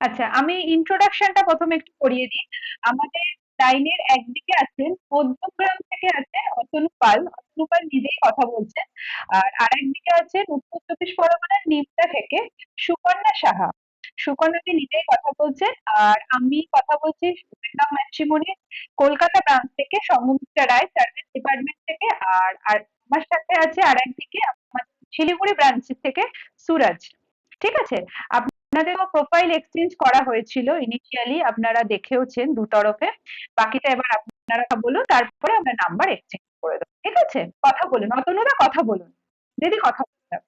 আচ্ছা, আমি ইন্ট্রোডাকশনটা প্রথমে একটু করিয়ে দিই। আমাদের লাইনের একদিকে আছেন মধ্যমগ্রাম থেকে আছে অতনু পাল। অতনু পাল নিজেই কথা বলছেন। আর আরেকদিকে আছেন উত্তর চব্বিশ পরগনার নিমতা থেকে সুকন্যা সাহা। সুকন্যাদি নিজেই কথা বলছেন। আর আমি কথা বলছি ওয়েলকাম ম্যাট্রিমনি কলকাতা ব্রাঞ্চ থেকে সংঘমিত্রা রায় সার্ভিস ডিপার্টমেন্ট থেকে। আর আমার সাথে আছে আরেকদিকে আমাদের শিলিগুড়ি ব্রাঞ্চ থেকে সুরাজ। ঠিক আছে? আপনাদেরও প্রোফাইল এক্সচেঞ্জ করা হয়েছিল ইনিশিয়ালি, আপনারা দেখেওছেন দুতরফে। বাকিটা এবার আপনারা বলুন, তারপরে আমরা নাম্বার এক্সচেঞ্জ করে দেবো। ঠিক আছে? কথা বলুন, অতনুদা কথা বলুন। দিদি কথা বলুন।